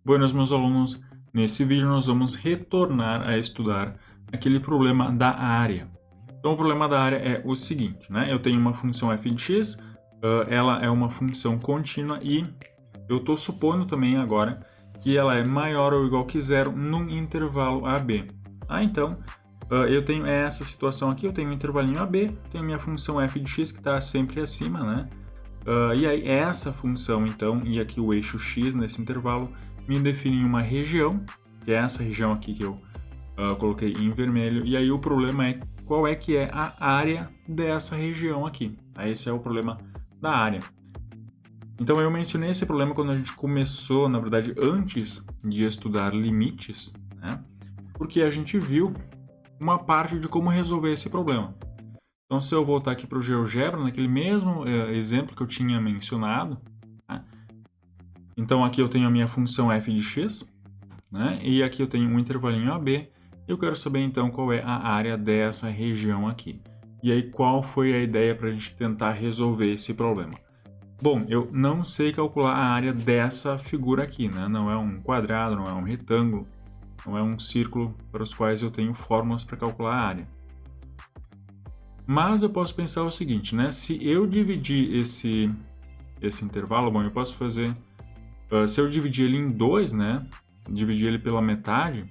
Buenas, meus alunos. Nesse vídeo nós vamos retornar a estudar aquele problema da área. Então o problema da área é o seguinte, né? Eu tenho uma função f de x, ela é uma função contínua e eu estou supondo também agora que ela é maior ou igual que zero num intervalo AB. Então, eu tenho essa situação aqui, eu tenho um intervalinho AB, tenho minha função f de x que está sempre acima, né? E aí essa função, então, e aqui o eixo x nesse intervalo, me define uma região, que é essa região aqui que eu coloquei em vermelho, e aí o problema é qual é que é a área dessa região aqui. Esse é o problema da área. Então eu mencionei esse problema quando a gente começou, na verdade, antes de estudar limites, né? Porque a gente viu uma parte de como resolver esse problema. Então, se eu voltar aqui para o GeoGebra, naquele mesmo exemplo que eu tinha mencionado, tá? Então aqui eu tenho a minha função f de x, né? E aqui eu tenho um intervalinho AB, eu quero saber então qual é a área dessa região aqui. E aí qual foi a ideia para a gente tentar resolver esse problema? Bom, eu não sei calcular a área dessa figura aqui, né? Não é um quadrado, não é um retângulo, não é um círculo para os quais eu tenho fórmulas para calcular a área. Mas eu posso pensar o seguinte, né? Se eu dividir esse intervalo, bom, eu posso fazer... se eu dividir ele em dois, né? Dividir ele pela metade,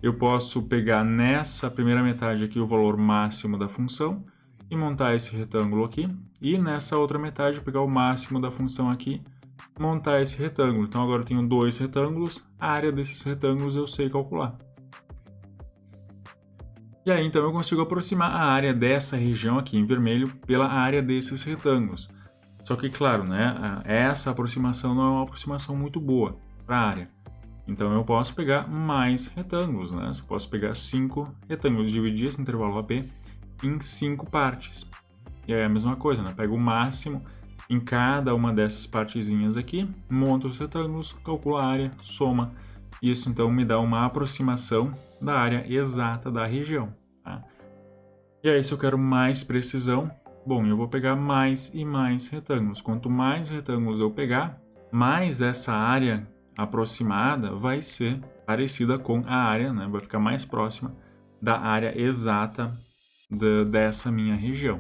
eu posso pegar nessa primeira metade aqui o valor máximo da função e montar esse retângulo aqui. E nessa outra metade, pegar o máximo da função aqui, montar esse retângulo. Então agora eu tenho dois retângulos, a área desses retângulos eu sei calcular. E aí, então, eu consigo aproximar a área dessa região aqui em vermelho pela área desses retângulos. Só que, claro, né, essa aproximação não é uma aproximação muito boa para a área. Então, eu posso pegar mais retângulos, né? Eu posso pegar 5 retângulos, dividir esse intervalo AB em 5 partes. E aí é a mesma coisa, né? Pego o máximo em cada uma dessas partezinhas aqui, monto os retângulos, calculo a área, soma. Isso, então, me dá uma aproximação da área exata da região. Tá? E aí, se eu quero mais precisão, bom, eu vou pegar mais e mais retângulos. Quanto mais retângulos eu pegar, mais essa área aproximada vai ser parecida com a área, né? Vai ficar mais próxima da área exata dessa minha região.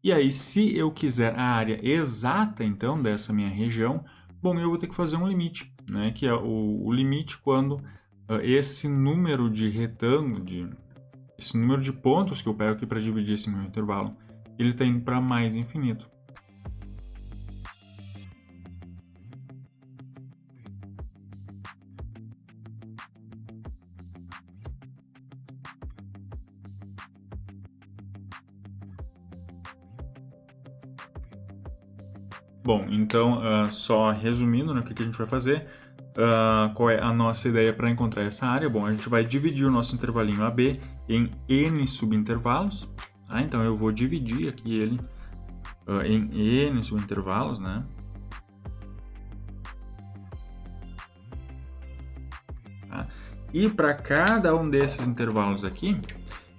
E aí, se eu quiser a área exata, então, dessa minha região, bom, eu vou ter que fazer um limite, né? Que é o limite quando esse número de retângulo, esse número de pontos que eu pego aqui para dividir esse meu intervalo, ele está indo para mais infinito. Bom, então, só resumindo, né, o que a gente vai fazer, qual é a nossa ideia para encontrar essa área? Bom, a gente vai dividir o nosso intervalinho AB em n subintervalos. Tá? Então, eu vou dividir aqui ele em n subintervalos, né? Tá? E para cada um desses intervalos aqui,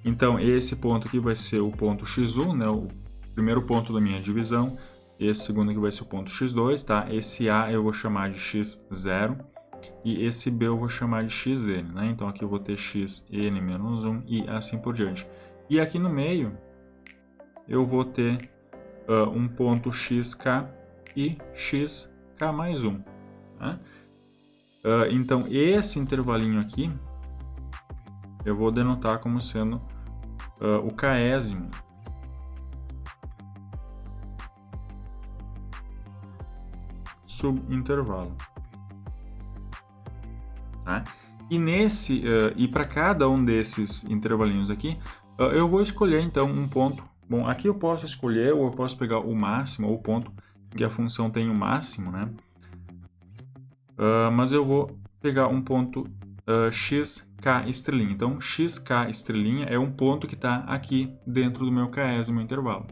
então, esse ponto aqui vai ser o ponto x1, né, o primeiro ponto da minha divisão. Esse segundo aqui vai ser o ponto x2, tá? Esse A eu vou chamar de x0 e esse B eu vou chamar de xn, né? Então aqui eu vou ter xn menos 1 e assim por diante. E aqui no meio eu vou ter um ponto xk e xk mais 1. Tá? Então esse intervalinho aqui eu vou denotar como sendo o késimo. Subintervalo. Tá? E para cada um desses intervalinhos aqui, eu vou escolher então um ponto. Bom, aqui eu posso escolher ou eu posso pegar o máximo ou o ponto que a função tem o máximo, né? Mas eu vou pegar um ponto xk estrelinha. Então, xk estrelinha é um ponto que está aqui dentro do meu késimo intervalo.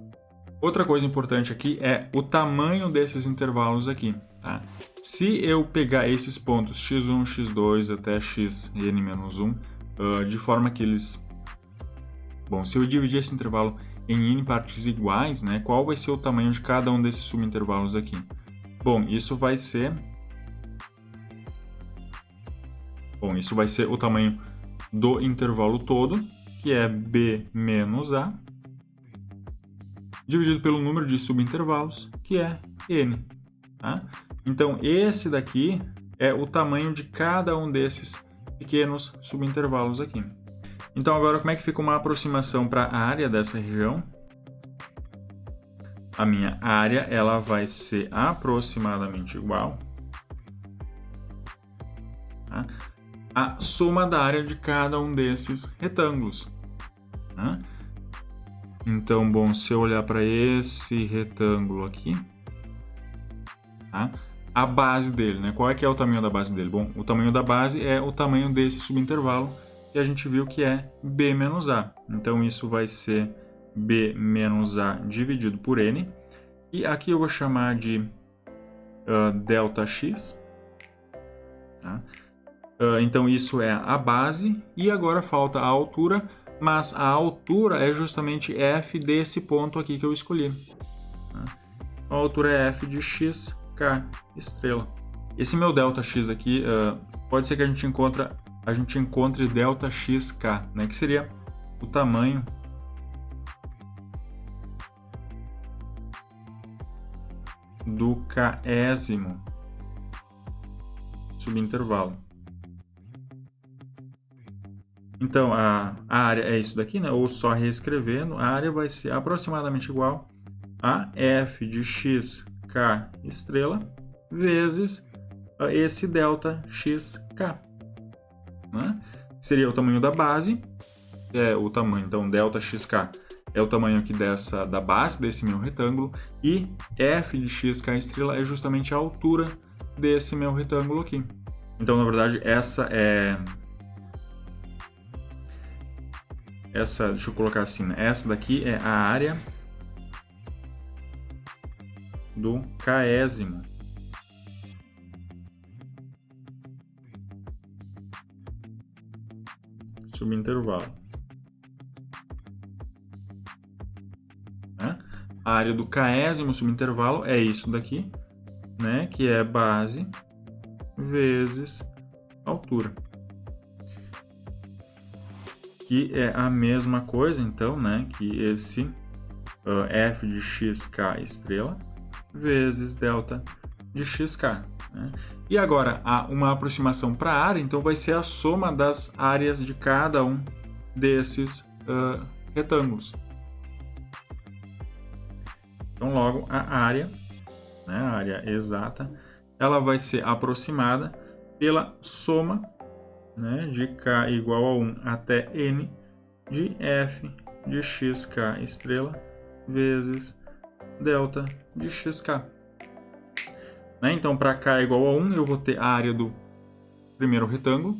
Outra coisa importante aqui é o tamanho desses intervalos aqui. Tá? Se eu pegar esses pontos x1, x2 até xn-1, de forma que eles... Bom, se eu dividir esse intervalo em n partes iguais, né, qual vai ser o tamanho de cada um desses subintervalos aqui? Bom, isso vai ser Bom, isso vai ser o tamanho do intervalo todo, que é b menos a, dividido pelo número de subintervalos, que é n. Tá? Então, esse daqui é o tamanho de cada um desses pequenos subintervalos aqui. Então, agora, como é que fica uma aproximação para a área dessa região? A minha área ela vai ser aproximadamente igual a soma da área de cada um desses retângulos. Tá? Então, bom, se eu olhar para esse retângulo aqui, tá? A base dele, né? Qual é que é o tamanho da base dele? Bom, o tamanho da base é o tamanho desse subintervalo que a gente viu que é b menos a. Então, isso vai ser b menos a dividido por n. E aqui eu vou chamar de delta x. Tá? Então, isso é a base. E agora falta a altura, mas a altura é justamente f desse ponto aqui que eu escolhi. Tá? A altura é f de x, k, estrela. Esse meu delta x aqui, pode ser que a gente encontre delta xk, né? Que seria o tamanho do késimo subintervalo. Então, a área é isso daqui, né? Ou só reescrevendo, a área vai ser aproximadamente igual a f de x, k, estrela, vezes esse delta xk. Né? Seria o tamanho da base, é o tamanho, então, delta xk é o tamanho aqui da base desse meu retângulo, e f de xk estrela é justamente a altura desse meu retângulo aqui. Então, na verdade, deixa eu colocar assim, né? Essa daqui é a área do késimo subintervalo. Né? A área do késimo subintervalo é isso daqui, né? Que é base vezes altura. Que é a mesma coisa, então, né? Que esse f de xk estrela vezes delta de xk. Né? E agora, uma aproximação para a área, então vai ser a soma das áreas de cada um desses retângulos. Então, logo, a área, né, a área exata, ela vai ser aproximada pela soma, né, de k igual a 1 até n de f de xk estrela vezes delta de xk. Né? Então, para k igual a 1, eu vou ter a área do primeiro retângulo.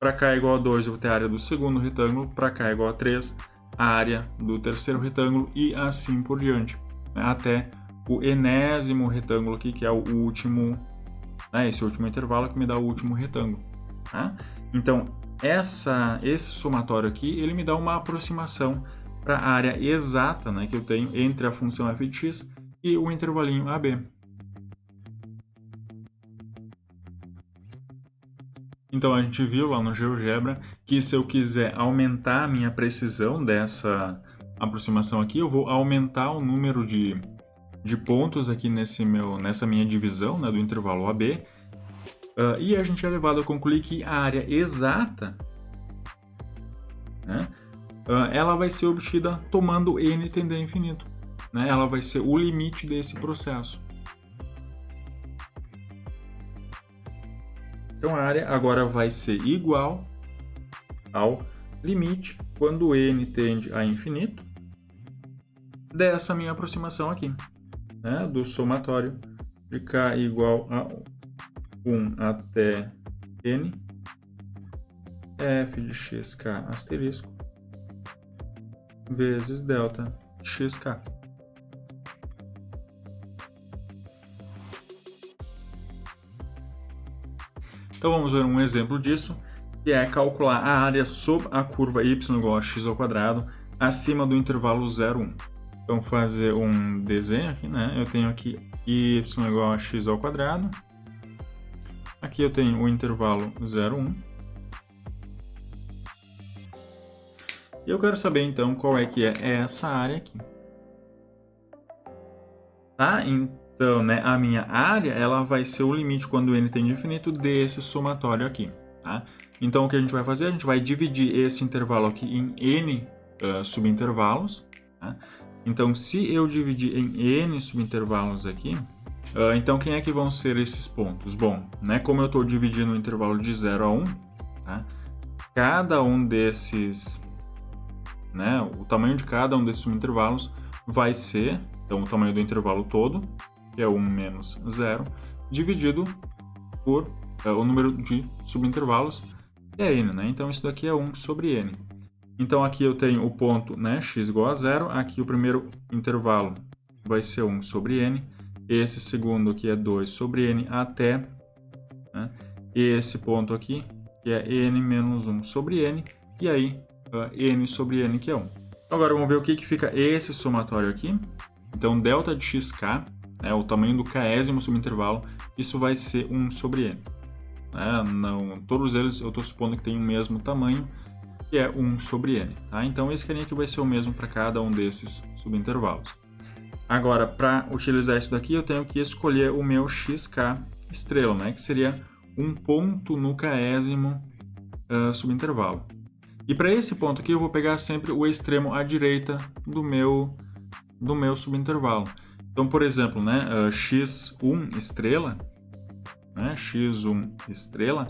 Para k igual a 2, eu vou ter a área do segundo retângulo. Para k igual a 3, a área do terceiro retângulo e assim por diante. Né? Até o enésimo retângulo aqui, que é o último, né? Esse último intervalo que me dá o último retângulo. Tá? Então, esse somatório aqui, ele me dá uma aproximação para a área exata, né, que eu tenho entre a função f de x e o intervalinho AB. Então, a gente viu lá no GeoGebra que se eu quiser aumentar a minha precisão dessa aproximação aqui, eu vou aumentar o número de pontos aqui nessa minha divisão, né, do intervalo AB. E a gente é levado a concluir que a área exata, né, ela vai ser obtida tomando n tendendo a infinito. Né? Ela vai ser o limite desse processo. Então, a área agora vai ser igual ao limite, quando n tende a infinito, dessa minha aproximação aqui, né, do somatório de k igual a 1 até n, f de xk asterisco, vezes delta xk. Então vamos ver um exemplo disso, que é calcular a área sob a curva y igual a x ao quadrado acima do intervalo 0, 1. Então fazer um desenho aqui, né? Eu tenho aqui y igual a x ao quadrado. Aqui eu tenho o intervalo 0, 1. E eu quero saber, então, qual é que é essa área aqui. Tá? Então, né, a minha área, ela vai ser o limite quando n tende a infinito desse somatório aqui, tá? Então, o que a gente vai fazer? A gente vai dividir esse intervalo aqui em n subintervalos, tá? Então, se eu dividir em n subintervalos aqui, então quem é que vão ser esses pontos? Bom, né, como eu estou dividindo o intervalo de 0 a 1, tá? Cada um desses, né, o tamanho de cada um desses subintervalos vai ser, então, o tamanho do intervalo todo, que é 1 menos 0, dividido por o número de subintervalos, que é n, né? Então, isso daqui é 1 sobre n. Então, aqui eu tenho o ponto, né, x igual a 0. Aqui o primeiro intervalo vai ser 1 sobre n. Esse segundo aqui é 2 sobre n até, né, esse ponto aqui, que é n menos 1 sobre n. E aí, n sobre n, que é 1. Agora, vamos ver o que fica esse somatório aqui. Então, delta de xk, né, o tamanho do késimo subintervalo, isso vai ser 1 sobre n. Não, todos eles eu estou supondo que tem o mesmo tamanho, que é 1 sobre n. Tá? Então, esse carinha aqui vai ser o mesmo para cada um desses subintervalos. Agora, para utilizar isso daqui, eu tenho que escolher o meu xk estrela, né, que seria um ponto no késimo subintervalo. E para esse ponto aqui, eu vou pegar sempre o extremo à direita do meu subintervalo. Então, por exemplo, né, x1 estrela, né, x1 estrela,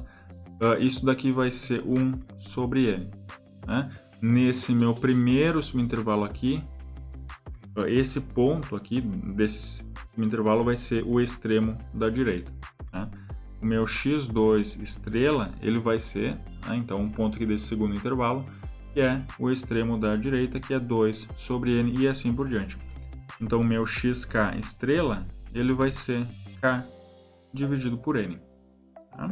isso daqui vai ser 1 sobre n. Né? Nesse meu primeiro subintervalo aqui, esse ponto aqui desse subintervalo vai ser o extremo da direita. Né? O meu x2 estrela, ele vai ser, né, então, um ponto aqui desse segundo intervalo, que é o extremo da direita, que é 2 sobre n, e assim por diante. Então, o meu xk estrela, ele vai ser k dividido por n. Tá?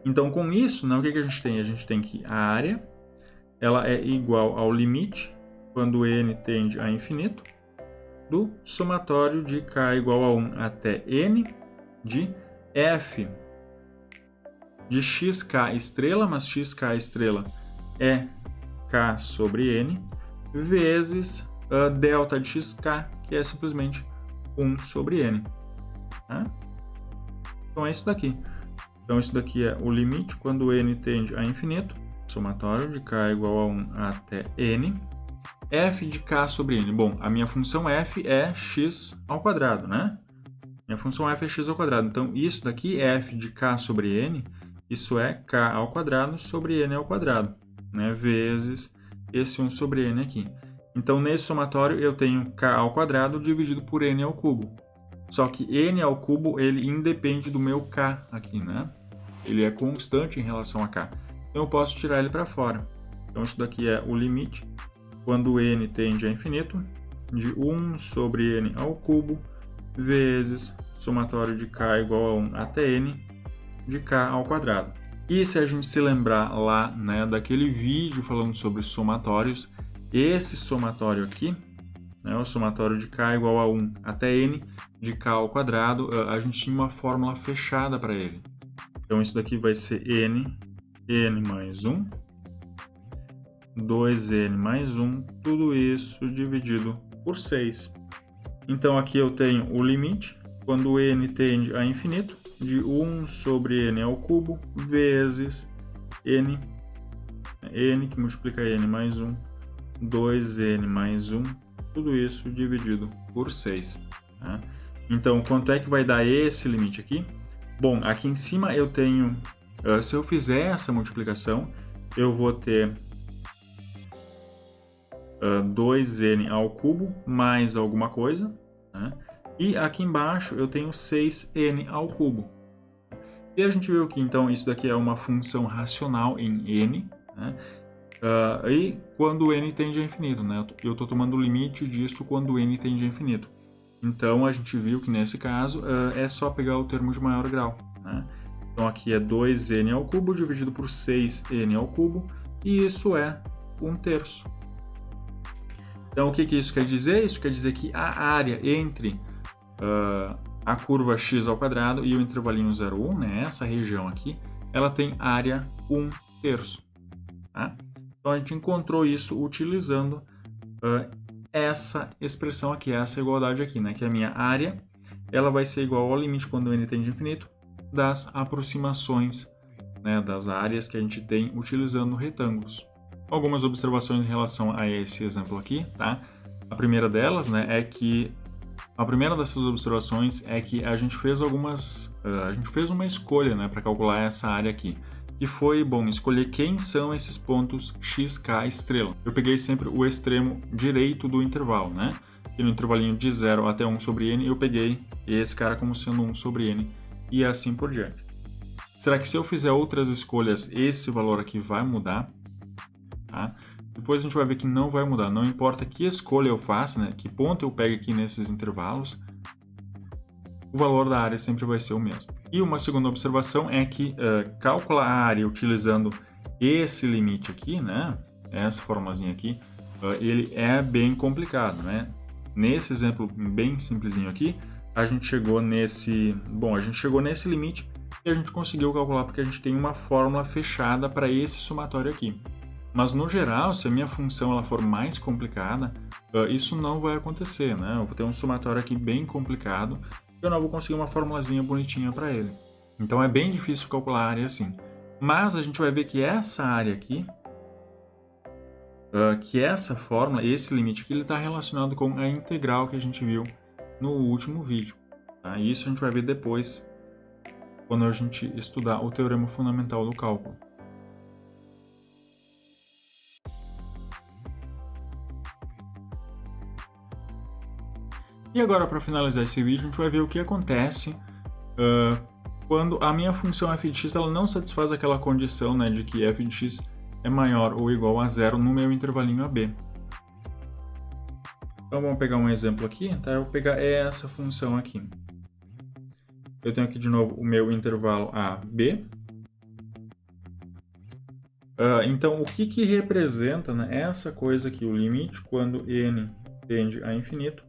Então, com isso, né, o que a gente tem? A gente tem que a área, ela é igual ao limite, quando n tende a infinito, do somatório de k igual a 1 até n, de f de xk estrela, mas xk estrela é k sobre n, vezes delta de xk, que é simplesmente 1 sobre n. Tá? Então, é isso daqui. Então, isso daqui é o limite quando n tende a infinito, somatório de k igual a 1 até n, f de k sobre n. Bom, a minha função f é x ao quadrado, né? Minha função f é x ao quadrado. Então, isso daqui, f de k sobre n, isso é k ao quadrado sobre n ao quadrado, né? Vezes esse 1 sobre n aqui. Então, nesse somatório, eu tenho k ao quadrado dividido por n ao cubo. Só que n ao cubo, ele independe do meu k aqui, né? Ele é constante em relação a k. Então, eu posso tirar ele para fora. Então, isso daqui é o limite, quando n tende a infinito, de 1 sobre n ao cubo, vezes somatório de k igual a 1 até n, de k ao quadrado. E se a gente se lembrar lá, né, daquele vídeo falando sobre somatórios, esse somatório aqui, né, o somatório de k igual a 1 até n, de k ao quadrado, a gente tinha uma fórmula fechada para ele. Então, isso daqui vai ser n mais 1, 2n mais 1, tudo isso dividido por 6. Então, aqui eu tenho o limite, quando n tende a infinito, de 1 sobre n ao cubo, vezes n que multiplica n mais 1, 2n mais 1, tudo isso dividido por 6. Tá? Então, quanto é que vai dar esse limite aqui? Bom, aqui em cima eu tenho, se eu fizer essa multiplicação, eu vou ter 2n ao cubo mais alguma coisa, né? E aqui embaixo eu tenho 6n ao cubo. E a gente viu que então isso daqui é uma função racional em n, né? E quando n tende a infinito, né? Eu estou tomando o limite disso quando n tende a infinito. Então a gente viu que nesse caso é só pegar o termo de maior grau, né? Então aqui é 2n ao cubo dividido por 6n ao cubo, e isso é 1/3. Então, o que isso quer dizer? Isso quer dizer que a área entre a curva x ao quadrado e o intervalinho 0, 1, né, essa região aqui, ela tem área 1/3. Tá? Então a gente encontrou isso utilizando essa expressão aqui, essa igualdade aqui, né? Que a minha área ela vai ser igual ao limite quando n tende a infinito das aproximações, né, das áreas que a gente tem utilizando retângulos. Algumas observações em relação a esse exemplo aqui, tá? A primeira delas, né, é que a primeira dessas observações é que a gente fez uma escolha, né, para calcular essa área aqui, que foi, bom, escolher quem são esses pontos x, k, estrela. Eu peguei sempre o extremo direito do intervalo, né? E no intervalinho de 0 até 1 sobre n, eu peguei esse cara como sendo 1 sobre n e assim por diante. Será que se eu fizer outras escolhas, esse valor aqui vai mudar? Tá? Depois a gente vai ver que não vai mudar. Não importa que escolha eu faça, né? Que ponto eu pegue aqui nesses intervalos, o valor da área sempre vai ser o mesmo. E uma segunda observação é que calcular a área utilizando esse limite aqui, né? Essa formulazinha aqui, ele é bem complicado, né? Nesse exemplo bem simplesinho aqui, a gente chegou nesse limite e a gente conseguiu calcular porque a gente tem uma fórmula fechada para esse somatório aqui. Mas no geral, se a minha função ela for mais complicada, isso não vai acontecer, né? Eu vou ter um somatório aqui bem complicado e eu não vou conseguir uma formulazinha bonitinha para ele. Então é bem difícil calcular a área assim. Mas a gente vai ver que essa área aqui, que essa fórmula, esse limite aqui, ele está relacionado com a integral que a gente viu no último vídeo. Tá? Isso a gente vai ver depois, quando a gente estudar o teorema fundamental do cálculo. E agora, para finalizar esse vídeo, a gente vai ver o que acontece quando a minha função f de x ela não satisfaz aquela condição, né, de que f de x é maior ou igual a zero no meu intervalinho AB. Então vamos pegar um exemplo aqui, tá? Eu vou pegar essa função aqui. Eu tenho aqui de novo o meu intervalo AB. Então o que representa, né, essa coisa aqui, o limite quando n tende a infinito?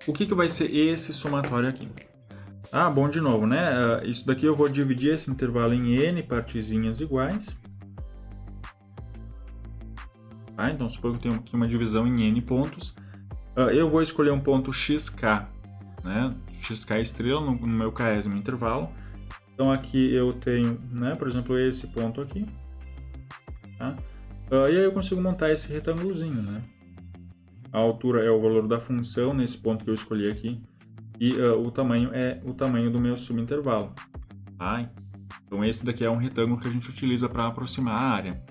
O que vai ser esse somatório aqui? Ah, bom, de novo, né? Isso daqui eu vou dividir esse intervalo em n partezinhas iguais. Tá? Então, suponho que eu tenho aqui uma divisão em n pontos. Eu vou escolher um ponto xk, né? Xk estrela no meu késimo intervalo. Então, aqui eu tenho, né, por exemplo, esse ponto aqui. Tá? E aí eu consigo montar esse retângulozinho, né? A altura é o valor da função nesse ponto que eu escolhi aqui. E o tamanho é o tamanho do meu subintervalo. Tá? Então esse daqui é um retângulo que a gente utiliza para aproximar a área.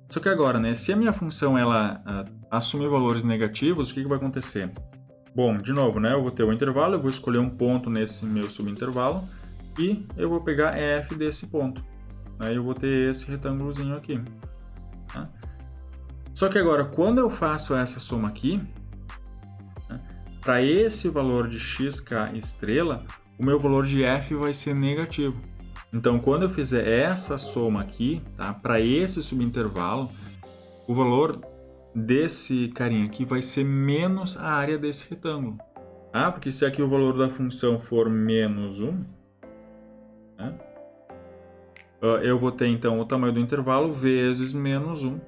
Só que agora, né, se a minha função ela assumir valores negativos, o que vai acontecer? Bom, de novo, né, eu vou ter um intervalo, eu vou escolher um ponto nesse meu subintervalo e eu vou pegar f desse ponto. Aí eu vou ter esse retângulozinho aqui. Tá? Só que agora, quando eu faço essa soma aqui, né, para esse valor de xk estrela, o meu valor de f vai ser negativo. Então, quando eu fizer essa soma aqui, tá, para esse subintervalo, o valor desse carinha aqui vai ser menos a área desse retângulo. Tá? Porque se aqui o valor da função for menos 1, né, eu vou ter então o tamanho do intervalo vezes menos 1.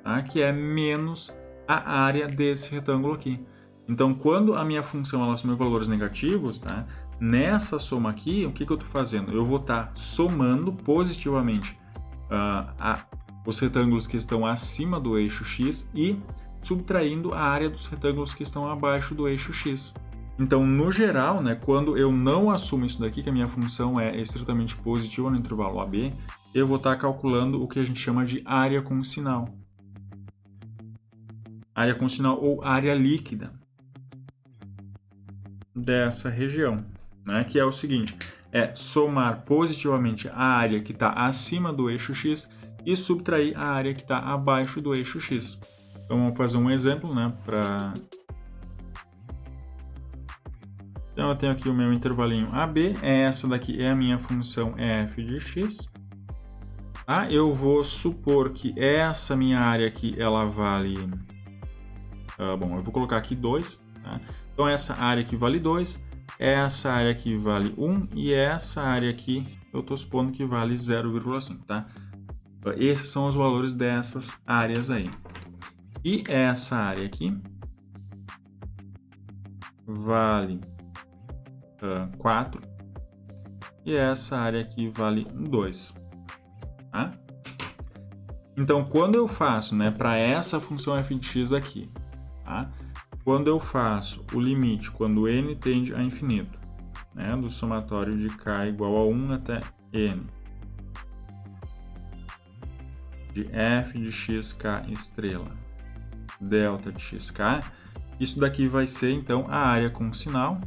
Tá? Que é menos a área desse retângulo aqui. Então, quando a minha função ela assumir valores negativos, tá? Nessa soma aqui, o que eu estou fazendo? Eu vou estar somando positivamente os retângulos que estão acima do eixo x e subtraindo a área dos retângulos que estão abaixo do eixo x. Então, no geral, né, quando eu não assumo isso daqui, que a minha função é estritamente positiva no intervalo AB, eu vou estar calculando o que a gente chama de área com sinal. Área com sinal ou área líquida dessa região, né? Que é o seguinte, é somar positivamente a área que está acima do eixo x e subtrair a área que está abaixo do eixo x. Então vamos fazer um exemplo, né? Então eu tenho aqui o meu intervalinho AB, essa daqui é a minha função f de x. Tá? Eu vou supor que essa minha área aqui, ela vale... bom, eu vou colocar aqui 2, tá? Então essa área aqui vale 2, essa área aqui vale 1 e essa área aqui eu estou supondo que vale 0,5, tá? Esses são os valores dessas áreas aí. E essa área aqui vale 4 e essa área aqui vale 2. Tá? Então, quando eu faço, né, para essa função f de x aqui, tá? Quando eu faço o limite, quando n tende a infinito, né, do somatório de k igual a 1 até n, de f de xk estrela delta de xk, isso daqui vai ser, então, a área com sinal,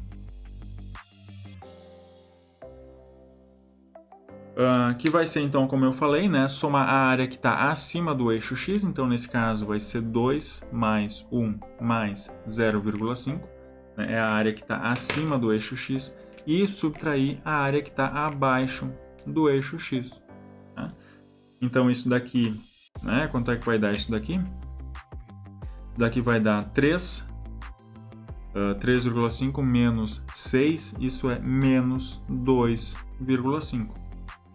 que vai ser, então, como eu falei, né, somar a área que está acima do eixo x, então, nesse caso, vai ser 2 mais 1 mais 0,5, né, é a área que está acima do eixo x, e subtrair a área que está abaixo do eixo x. Tá? Então, isso daqui, né, quanto é que vai dar isso daqui? Isso daqui vai dar 3,5 menos 6, isso é menos 2,5.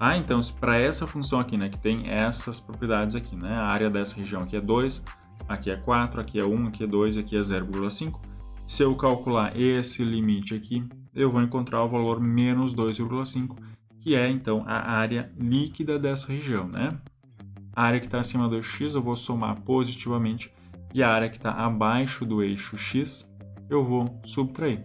Ah, então, para essa função aqui, né, que tem essas propriedades aqui, né, a área dessa região aqui é 2, aqui é 4, aqui é 1, aqui é 2, aqui é 0,5. Se eu calcular esse limite aqui, eu vou encontrar o valor menos 2,5, que é, então, a área líquida dessa região, né? A área que está acima do eixo x eu vou somar positivamente e a área que está abaixo do eixo x eu vou subtrair.